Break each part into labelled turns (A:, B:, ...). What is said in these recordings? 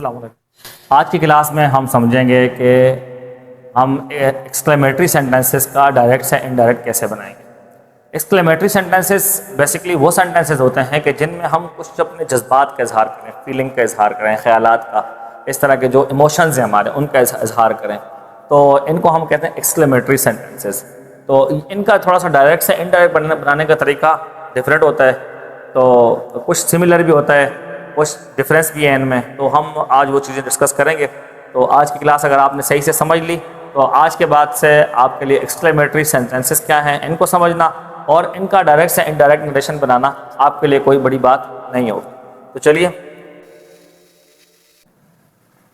A: अस्सलाम वालेकुम। आज की क्लास में हम समझेंगे कि हम एक्सक्लेमेटरी सेंटेंसेस का डायरेक्ट से इनडायरेक्ट कैसे बनाएंगे। एक्सक्लेमेटरी सेंटेंसेस बेसिकली वो सेंटेंसेस होते हैं कि जिनमें हम कुछ अपने जज्बात का इजहार करें, फीलिंग का इजहार करें, ख्यालात का, इस तरह के जो इमोशंस हैं हमारे उनका इजहार करें, तो इनको हम कहते हैं एक्सक्लेमेटरी सेंटेंसेस। तो इनका थोड़ा सा डायरेक्ट से इनडायरेक्ट बनाने का तरीका डिफरेंट होता है, तो कुछ सिमिलर भी होता है, कुछ डिफरेंस भी है इनमें। तो हम आज वो चीज़ें डिस्कस करेंगे। तो आज की क्लास अगर आपने सही से समझ ली तो आज के बाद से आपके लिए एक्सक्लेमेटरी सेंटेंसेस क्या हैं इनको समझना और इनका डायरेक्ट से इनडायरेक्ट नरेशन बनाना आपके लिए कोई बड़ी बात नहीं होगी। तो चलिए,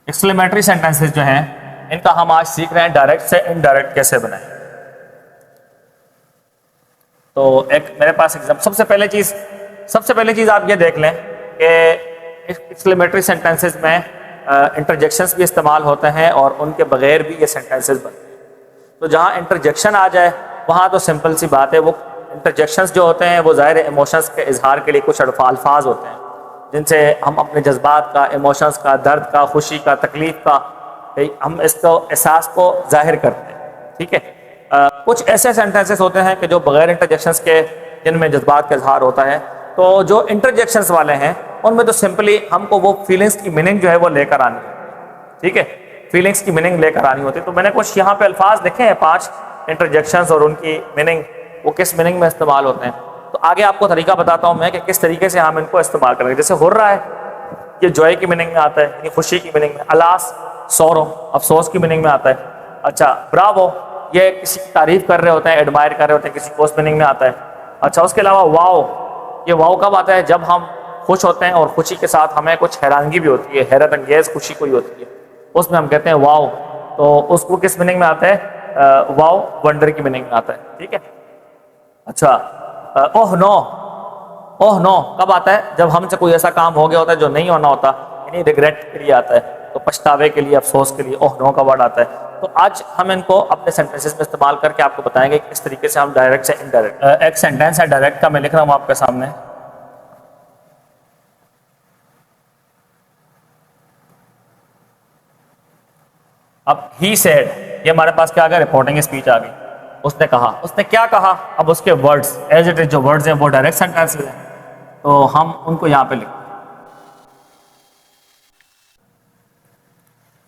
A: एक्सक्लेमेटरी सेंटेंसेस जो हैं इनका हम आज सीख रहे हैं डायरेक्ट से इनडायरेक्ट कैसे बनाएं। तो एक मेरे पास एग्जाम्पल, सबसे पहले चीज़ आप ये देख लें कि एक्सक्लेमेटरी सेंटेंसेस में इंटरजेक्शंस भी इस्तेमाल होते हैं और उनके बगैर भी ये सेंटेंसेस बनते हैं। तो जहाँ इंटरजेक्शन आ जाए वहाँ तो सिंपल सी बात है, वो इंटरजेक्शंस जो होते हैं वो ज़ाहिर इमोशंस के इजहार के लिए कुछ अल्फाज होते हैं जिनसे हम अपने जज्बात का, इमोशंस का, दर्द का, खुशी का, तकलीफ का हम इसको एहसास को जाहिर करते हैं। ठीक है, कुछ ऐसे सेंटेंसेस होते हैं कि जो बगैर इंटरजेक्शंस के जिनमें जज्बात का इजहार होता है। तो जो इंटरजेक्शंस वाले हैं उनमें तो सिंपली हमको वो फीलिंग्स की मीनिंग जो है वो लेकर आनी है। ठीक है, फीलिंग्स की मीनिंग लेकर आनी होती है। तो मैंने कुछ यहाँ पे अल्फाज लिखे हैं 5 इंटरजेक्शंस और उनकी मीनिंग, वो किस मीनिंग में इस्तेमाल होते हैं। तो आगे आपको तरीका बताता हूँ मैं कि किस तरीके से हम इनको इस्तेमाल करेंगे। जैसे हुर्रा है, ये जॉय की मीनिंग में आता है, यानी खुशी की मीनिंग में। अलास, सौरो, अफसोस की मीनिंग में आता है। अच्छा, ब्रावो, ये किसी की तारीफ कर रहे होते हैं, एडमायर कर रहे होते हैं किसी को, उस मीनिंग में आता है। अच्छा, उसके अलावा वाओ, ये वाओ कब आता है? जब हम खुश होते हैं और खुशी के साथ हमें कुछ हैरानगी भी होती है, हैरत अंगेज खुशी कोई होती है, उसमें हम कहते हैं वाओ। तो उसको किस मीनिंग में आता है? वाओ वंडर की मीनिंग में आता है। ठीक है। अच्छा, ओह नो, ओह नो कब आता है? जब हमसे कोई ऐसा काम हो गया होता है जो नहीं होना होता, यानी रिग्रेट के लिए आता है, तो पछतावे के लिए, अफसोस के लिए ओह नो का वर्ड आता है। तो आज हम इनको अपने सेंटेंसेस में इस्तेमाल करके आपको बताएंगे कि किस तरीके से हम डायरेक्ट से इनडायरेक्ट। एक सेंटेंस है डायरेक्ट का, मैं लिख रहा हूँ आपके सामने। अब ही सेड, ये हमारे पास क्या आ गया? रिपोर्टिंग स्पीच आ गई। उसने कहा, उसने क्या कहा? अब उसके वर्ड्स एज इट इज जो वर्ड्स हैं वो डायरेक्ट सेंटेंसेस हैं, तो हम उनको यहाँ पे लिखते हैं।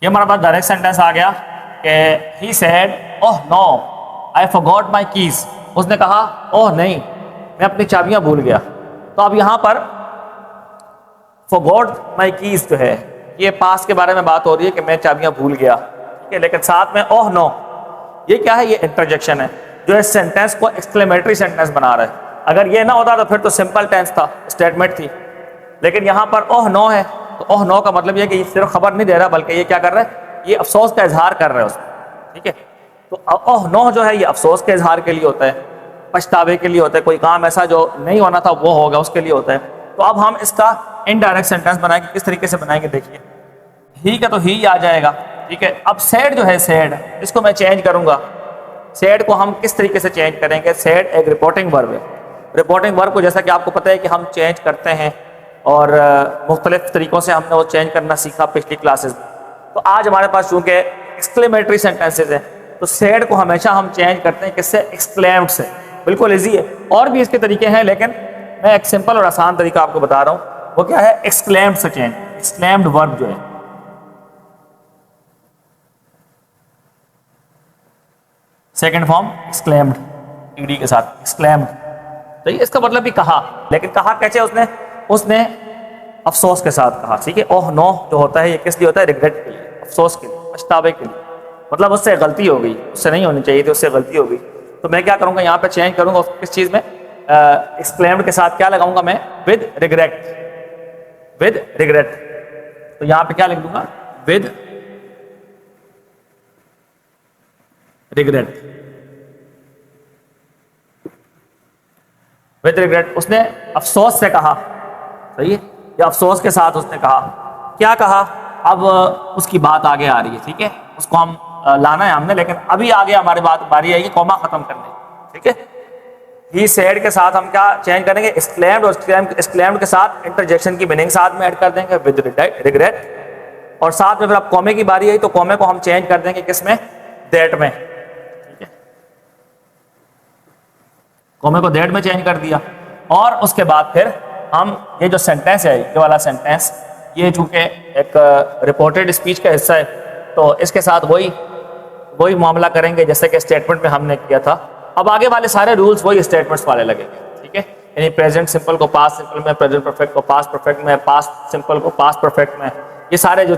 A: ये हमारे पास डायरेक्ट सेंटेंस आ गया कि he said oh no I forgot my keys. उसने कहा ओह नहीं, मैं अपनी चाबियां भूल गया। तो अब यहाँ पर फॉरगॉट माई कीज जो है ये पास्ट के बारे में बात हो रही है कि मैं चाबियां भूल गया। ठीक है, लेकिन साथ में ओह नो, ये क्या है? ये इंटरजेक्शन है जो इस सेंटेंस को एक्सक्लेमेटरी सेंटेंस बना रहा है। अगर ये ना होता तो फिर तो सिंपल टेंस था, स्टेटमेंट थी, लेकिन यहाँ पर ओह नो है। तो ओह नो का मतलब ये कि ये सिर्फ खबर नहीं दे रहा, बल्कि ये क्या कर रहा है? ये अफसोस का इजहार कर रहा है उसमें। ठीक है, तो ओह नो जो है ये अफसोस के इजहार के लिए होता है, पछतावे के लिए होता है, कोई काम ऐसा जो नहीं होना था वो होगा उसके लिए होता है। तो अब हम इसका इनडायरेक्ट सेंटेंस बनाएंगे। किस तरीके से बनाएंगे? देखिए, ही का तो ही आ जाएगा। ठीक है, अब सैड जो है, सैड, इसको मैं चेंज करूंगा। सैड को हम किस तरीके से चेंज करेंगे? सैड एक रिपोर्टिंग वर्ब है। रिपोर्टिंग वर्ब को जैसा कि आपको पता है कि हम चेंज करते हैं और मुख्तलिफ तरीकों से हमने वो चेंज करना सीखा पिछली क्लासेस में। तो आज हमारे पास चूंकि एक्सक्लेमेटरी सेंटेंसेस हैं तो सैड को हमेशा हम चेंज करते हैं किससे? एक्सक्लेम्ड से। बिल्कुल ईजी है, और भी इसके तरीके हैं, लेकिन मैं एक सिंपल और आसान तरीका आपको बता रहा हूँ। वो क्या है? एक्सक्लेम्ड से चेंज। एक्सक्लेम्ड वर्ब जो है, सेकेंड फॉर्म एक्सक्लेम्ड, ईडी के साथ एक्सक्लेम्ड। तो ये इसका मतलब भी कहा, लेकिन कहा कैसे? उसने अफसोस के साथ कहा। ठीक है, ओह नो जो होता है ये किस लिए होता है? रिग्रेट के लिए, अफसोस के लिए, पछतावे के लिए। मतलब उससे गलती हो गई, उससे नहीं होनी चाहिए थी, उससे गलती हो गई। तो मैं क्या करूंगा? यहाँ पे चेंज करूंगा किस चीज में? एक्सक्लेम्ड के साथ क्या लगाऊंगा मैं? With regret, with regret. तो यहाँ पे क्या लिख दूंगा? With regret, with regret. उसने अफसोस से कहा, सही है, या अफसोस के साथ उसने कहा। क्या कहा? अब उसकी बात आगे आ रही है। ठीक है, उसको हम लाना है हमने, लेकिन अभी आगे हमारी बारी आएगी कॉमा खत्म करने। ठीक है, ही सेड के साथ हम क्या चेंज करेंगे? एक्सक्लेम्ड, और एक्सक्लेम्ड के साथ इंटरजेक्शन की मीनिंग साथ में ऐड कर देंगे, विद रिग्रेट। और साथ में फिर अब कॉमे की बारी आई तो कॉमे को हम चेंज कर देंगे किसमें, दैट में, ठीक है, कॉमे को दैट में चेंज कर दिया। और उसके बाद फिर हम ये जो सेंटेंस है, ये वाला सेंटेंस, ये चूंकि एक रिपोर्टेड स्पीच का हिस्सा है तो इसके साथ वही मामला करेंगे जैसे कि स्टेटमेंट में हमने किया था। अब आगे वाले सारे रूल्स वही स्टेटमेंट्स वाले लगेंगे, ठीक है, यानी प्रेजेंट सिंपल को पास्ट सिंपल में, प्रेजेंट परफेक्ट को पास्ट परफेक्ट में, पास्ट सिंपल को पास्ट परफेक्ट में, ये सारे जो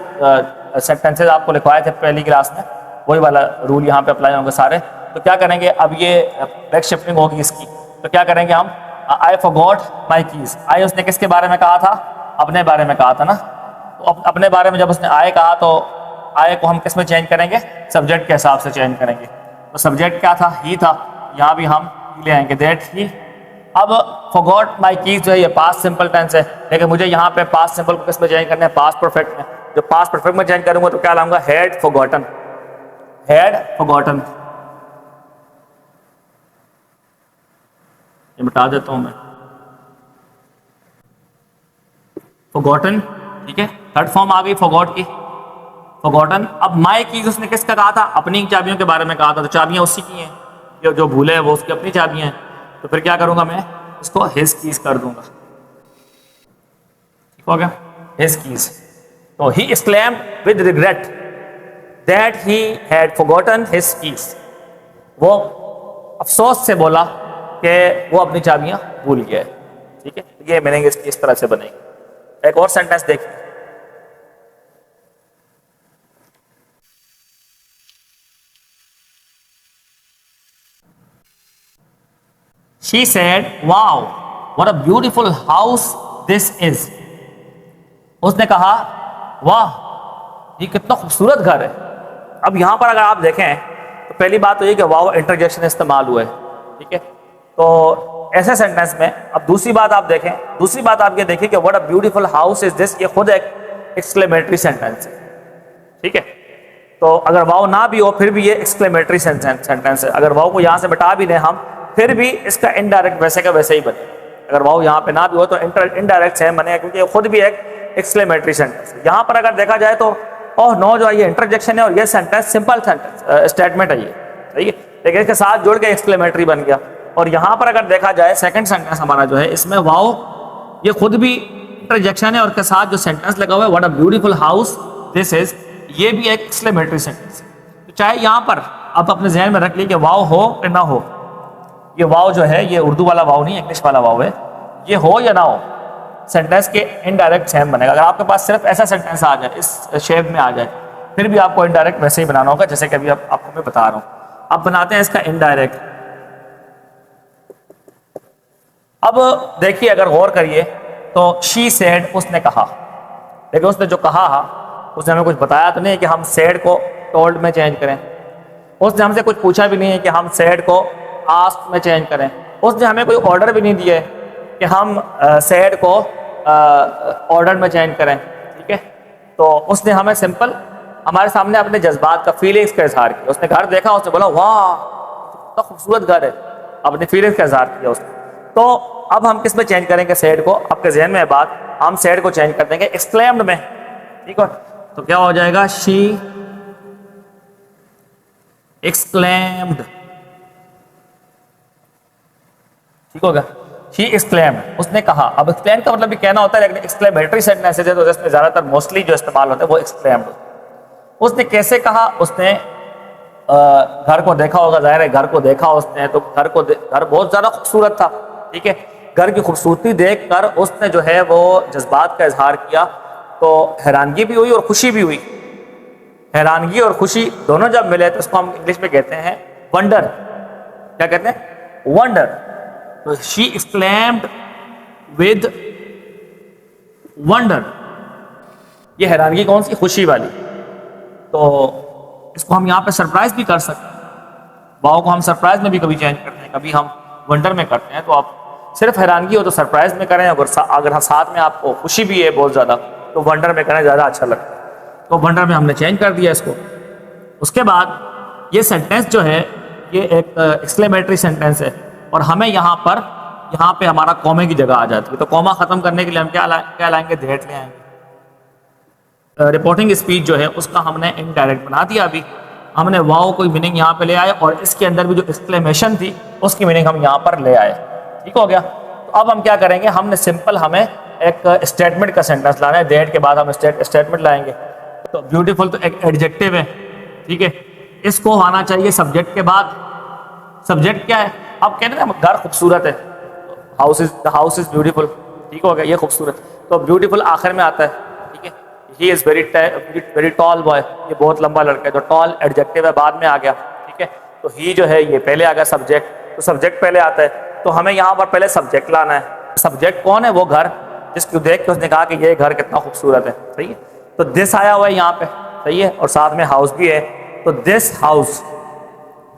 A: सेंटेंसेज आपको लिखवाए थे पहली क्लास में वही वाला रूल यहाँ पे अप्लाई होंगे सारे। तो क्या करेंगे, अब ये बैक शिफ्टिंग होगी इसकी, तो क्या करेंगे हम, आई फॉरगॉट माई कीज। आई उसने किसके बारे में कहा था, अपने बारे में कहा था ना, तो अपने बारे में जब उसने आए कहा तो आए को हम किस में चेंज करेंगे, सब्जेक्ट के हिसाब से चेंज करेंगे। तो सब्जेक्ट क्या था, ही था, यहाँ भी हम ले आएंगे दैट ही। अब फॉरगॉट माई कीज जो है ये पास्ट सिंपल टेंस है, लेकिन मुझे यहाँ पे पास्ट सिंपल को किस में चेंज करना है, पास्ट परफेक्ट में। जो पास्ट परफेक्ट में चेंज करूंगा तो क्या लाऊंगा, हैड फॉरगॉटन, हैड फॉरगॉटन, ये मिटा देता हूं मैं, फॉरगॉटन, ठीक है, थर्ड फॉर्म आ गई फॉरगॉट की, फॉरगॉटन। अब माई कीज उसने किसका कहा था, अपनी चाबियों के बारे में कहा था, तो चाबियां उसी की हैं, जो भूले है वो उसकी अपनी चाबियां हैं, तो फिर क्या करूंगा मैं, इसको हिज कीज कर दूंगा, ठीक हो गया, हिज कीज। तो he exclaimed with regret that he had forgotten his keys, वो अफसोस से बोला कि वो अपनी चाबियां भूल गया है, ठीक है, ये मीनिंग इसकी इस तरह से बनेगी। एक और सेंटेंस देखिए, She said, "Wow, what a beautiful house this is." उसने कहा, वाह ये कितना खूबसूरत घर है। अब यहाँ पर अगर आप देखें तो पहली बात तो ये कि वाव इंटरजेक्शन इस्तेमाल हुआ है, ठीक है, तो ऐसे सेंटेंस में। अब दूसरी बात आप देखें, दूसरी बात आप ये देखिए कि what a beautiful house is this, ये खुद एक एक्सक्लेमेटरी सेंटेंस है, ठीक है, तो अगर वाव ना भी हो फिर भी ये एक्सक्लेमेटरी सेंटेंस है। अगर वाव को यहाँ से मिटा भी दें हम फिर भी इसका इनडायरेक्ट वैसे का वैसे ही बने, अगर वाव यहाँ पे ना भी हो तो इनडायरेक्ट सेम बनेगा, क्योंकि ये खुद भी एक एक्सक्लेमेटरी सेंटेंस है। यहाँ पर अगर देखा जाए तो ओह नो जो है ये इंटरजेक्शन है और ये सेंटेंस सिंपल सेंटेंस स्टेटमेंट है, ये सही है, लेकिन इसके साथ जोड़ के एक्सक्लेमेटरी बन गया। और यहाँ पर अगर देखा जाए सेकंड सेंटेंस हमारा जो है इसमें वाव ये खुद भी इंटरजेक्शन है और के साथ जो सेंटेंस लगा हुआ है what a beautiful house this is, ये भी एक एक्सक्लेमेटरी सेंटेंस है। तो चाहे यहाँ पर आप अपने जहन में रख लीजिए कि वाव हो या ना हो, ये वाव जो है ये उर्दू वाला वाव नहीं, इंग्लिश वाला वाव है, ये हो या ना हो सेंटेंस के इनडायरेक्ट सेम बनेगा। अगर आपके पास सिर्फ ऐसा सेंटेंस आ जाए, इस शेप में आ जाए, फिर भी आपको इनडायरेक्ट वैसे ही बनाना होगा जैसे कि अभी आपको मैं बता रहा हूँ। अब बनाते हैं इसका इनडायरेक्ट। अब देखिए अगर गौर करिए तो शी सेड उसने कहा, लेकिन उसने जो कहा उसने हमें कुछ बताया तो नहीं कि हम सेड को टोल्ड में चेंज करें, उसने हमसे कुछ पूछा भी नहीं है कि हम सेड को आस्क्ड में चेंज करें, उसने हमें कोई ऑर्डर भी नहीं दिया है कि हम सेड को ऑर्डर में चेंज करें, ठीक है, तो उसने हमें सिंपल हमारे सामने अपने जज्बात का फीलिंग्स का इजहार किया। उसने घर देखा, उसने बोला वाह कितना खूबसूरत घर है, अपनी फीलिंग्स का इजहार किया उसने। तो अब हम किस में चेंज करेंगे सेड को, आपके जहन में बात, हम सेड को चेंज कर देंगे एक्सक्लेम्ड में, ठीक है, तो क्या हो जाएगा, शी एक्सक्लेम्ड, ठीक होगा, शी एक्सक्लेम्ड उसने कहा। अब एक्सक्लेम का मतलब भी कहना होता है, लेकिन एक्सक्लेमेटरी सेंटेंसेस है तो जिसमें ज्यादातर मोस्टली जो इस्तेमाल होता है वो एक्सक्लेम्ड। उसने कैसे कहा, उसने घर को देखा होगा, जाहिर है घर को देखा उसने, तो घर बहुत ज्यादा खूबसूरत था, ठीक है, घर की खूबसूरती देखकर उसने जो है वो जज्बात का इजहार किया, तो हैरानगी भी हुई और खुशी भी हुई। हैरानगी और खुशी दोनों जब मिले तो इसको हम इंग्लिश में कहते हैं वंडर, क्या कहते हैं, वंडर। तो शी एक्सक्लेम्ड विद वंडर, ये हैरानगी कौन सी, खुशी वाली। तो इसको हम यहाँ पे सरप्राइज भी कर सकते हैं, वाव को हम सरप्राइज में भी कभी चेंज करते हैं, कभी हम वंडर में करते हैं। तो आप सिर्फ हैरानगी हो तो सरप्राइज में करें, अगर साथ में आपको खुशी भी है बहुत ज़्यादा तो वंडर में करें, ज़्यादा अच्छा लगता है। तो वंडर में हमने चेंज कर दिया इसको। उसके बाद ये सेंटेंस जो है ये एक एक्सक्लेमेटरी सेंटेंस है और हमें यहाँ पे हमारा कॉमे की जगह आ जाती है, तो कॉमा ख़त्म करने के लिए हम क्या लाएंगे, दैट ले आएंगे, रिपोर्टिंग स्पीच जो है उसका हमने इनडायरेक्ट बना दिया। अभी हमने वाओ कोई मीनिंग यहाँ पे ले आए और इसके अंदर भी जो एक्सक्लेमेशन थी उसकी मीनिंग हम यहाँ पर ले आए। ठीक हो गया। तो अब हम क्या करेंगे, हमने सिंपल हमें एक स्टेटमेंट का सेंटेंस लाना है, दैट के बाद हम स्टेटमेंट लाएंगे। तो ब्यूटीफुल तो एक एडजेक्टिव है, ठीक है, इसको आना चाहिए सब्जेक्ट के बाद। सब्जेक्ट क्या है, अब कहते हैं घर खूबसूरत है, हाउस इज ब्यूटीफुल, ठीक हो गया, ये खूबसूरत। तो ब्यूटीफुल आखिर में आता है, ठीक है। He is very tall boy, ये बहुत लंबा लड़का है, तो टॉल एडजेक्टिव है, बाद में आ गया, ठीक है। तो ही जो है ये पहले आ गया सब्जेक्ट, तो सब्जेक्ट पहले आता है, तो हमें यहाँ पर पहले सब्जेक्ट लाना है। सब्जेक्ट कौन है, वो घर, जिसको देख के उसने कहा कि ये घर कितना खूबसूरत है, सही है। तो दिस आया हुआ है यहाँ पे, सही है, और साथ में हाउस भी है। तो दिस हाउस,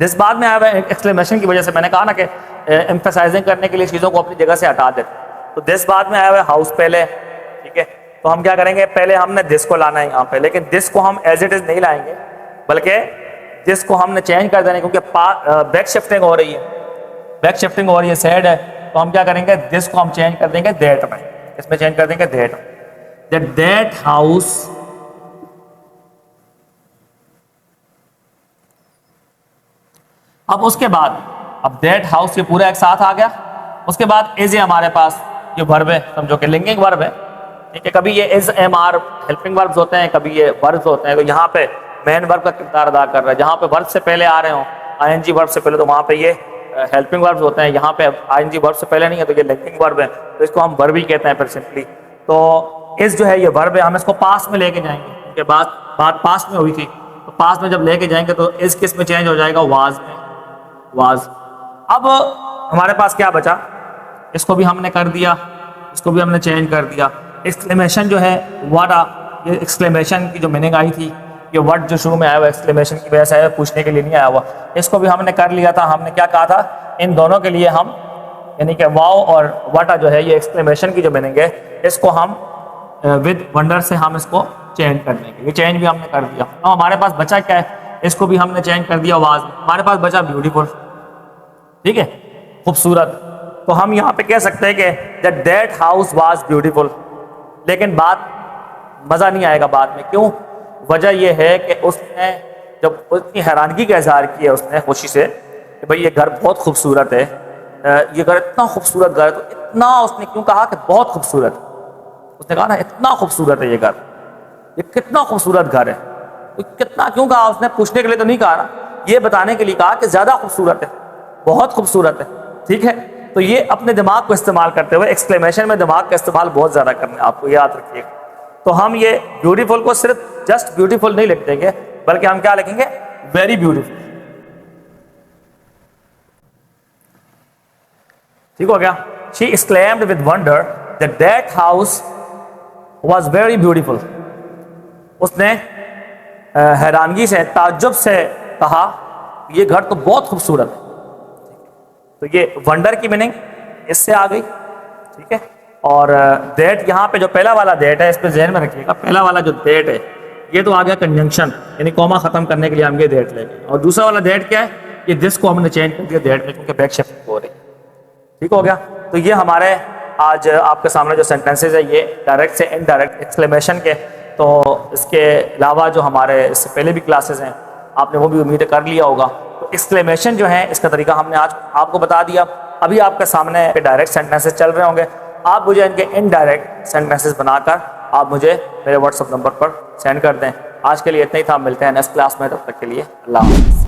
A: दिस बाद में आया हुआ है एक्सक्लेमेशन की वजह से, मैंने कहा ना कि एम्फसाइजिंग करने के लिए चीज़ों को अपनी जगह से हटा देते। तो दिस बाद में आया हुआ है, हाउस पहले, ठीक है। तो हम क्या करेंगे, पहले हमने दिस को लाना है यहाँ पे, लेकिन दिस को हम एज इट इज नहीं लाएंगे, बल्कि दिस को हमने चेंज कर देना, क्योंकि बैक शिफ्टिंग हो रही है, बैक शिफ्टिंग हो रही है, सैड है। तो हम क्या करेंगे, दिस को हम चेंज कर देंगे दैट में, इसमें चेंज कर देंगे दैट हाउस अब उसके बाद, अब दैट हाउस ये पूरा एक साथ आ गया। उसके बाद इज है हमारे पास, ये वर्ब है, समझो कि लिंकिंग वर्ब है, ठीक है। कभी ये is am are helping verbs होते हैं, कभी ये वर्ब्स होते हैं। तो यहाँ पे मेन वर्ब का किरदार अदा कर रहा है, जहाँ पे वर्ब से पहले आ रहे हो, आईएनजी वर्ब से पहले, तो वहाँ पे ये हेल्पिंग वर्ब्स होते हैं। यहाँ पे आईएनजी वर्ब से पहले नहीं है, तो ये लिंकिंग वर्ब है, तो इसको हम वर्ब ही कहते हैं फिर सिंपली। तो इस जो है ये वर्ब है, हम इसको पास में लेके जाएंगे, क्योंकि बात पास में हुई थी, तो पास में जब लेके जाएंगे तो इस किस में चेंज हो जाएगा, वाज में, वाज। अब हमारे पास क्या बचा, इसको भी हमने कर दिया, इसको भी हमने चेंज कर दिया। एक्सक्लेमेशन जो है व्हाट आ, ये एक्सक्लेमेशन की जो मीनिंग आई थी, ये वर्ड जो शुरू में आया हुआ एक्सक्लेमेशन की वजह से आया, पूछने के लिए नहीं आया हुआ, इसको भी हमने कर लिया था। हमने क्या कहा था, इन दोनों के लिए हम, यानी कि वाओ और व्हाट जो है, ये एक्सक्लेमेशन की जो मीनिंग है, इसको हम विद वंडर से हम इसको चेंज कर देंगे। ये चेंज भी हमने कर दिया। अब हमारे पास बचा क्या है, इसको भी हमने चेंज कर दिया वाज में। हमारे पास बचा ब्यूटीफुल, ठीक है, खूबसूरत। तो हम यहाँ पे कह सकते हैं कि दैट हाउस वाज ब्यूटीफुल, लेकिन बात मज़ा नहीं आएगा बाद में। क्यों? वजह यह है कि उसने जब उतनी हैरानगी का इजहार किया उसने खुशी से कि भाई ये घर बहुत खूबसूरत है, ये घर इतना खूबसूरत घर है, तो इतना उसने क्यों कहा कि बहुत खूबसूरत, उसने कहा ना इतना खूबसूरत है ये घर, ये कितना खूबसूरत घर है। तो कितना क्यों कहा उसने, पूछने के लिए तो नहीं कहा ना, ये बताने के लिए कहा कि ज़्यादा खूबसूरत है, बहुत खूबसूरत है, ठीक है। तो ये अपने दिमाग को इस्तेमाल करते हुए, एक्सक्लेमेशन में दिमाग का इस्तेमाल बहुत ज़्यादा करना है, आपको याद रखिएगा। तो हम ये ब्यूटीफुल को सिर्फ जस्ट ब्यूटीफुल नहीं लिख देंगे, बल्कि हम क्या लिखेंगे, वेरी ब्यूटीफुल। ठीक हो गया। She exclaimed with wonder that that house was very beautiful. उसने हैरानगी से, ताज्जुब से कहा ये घर तो बहुत खूबसूरत है। तो ये वंडर की मीनिंग इससे आ गई, ठीक है। और दैट, यहाँ पे जो पहला वाला दैट है, इस पे ज़हन में रखिएगा, पहला वाला जो दैट है ये तो आ गया कंजंक्शन, यानी कॉमा खत्म करने के लिए हम ये दैट लेंगे। और दूसरा वाला दैट क्या है, ये दिस को हमने चेंज कर दिया दैट में, क्योंकि बैक शिफ्टिंग हो रही है। ठीक हो गया। तो ये हमारे आज आपके सामने जो सेंटेंसेज है, ये डायरेक्ट से इनडायरेक्ट एक्सक्लेमेशन के। तो इसके अलावा जो हमारे इससे पहले भी क्लासेस हैं, आपने वो भी उम्मीद कर लिया होगा। तो एक्सक्लेमेशन जो है, इसका तरीका हमने आज आपको बता दिया। अभी आपके सामने डायरेक्ट सेंटेंसेस चल रहे होंगे, आप मुझे इनके इनडायरेक्ट सेंटेंसेस बनाकर आप मुझे मेरे व्हाट्सएप नंबर पर सेंड कर दें। आज के लिए इतना ही था, मिलते हैं नेक्स्ट क्लास में, तब तक के लिए अल्लाह हाफ़िज़।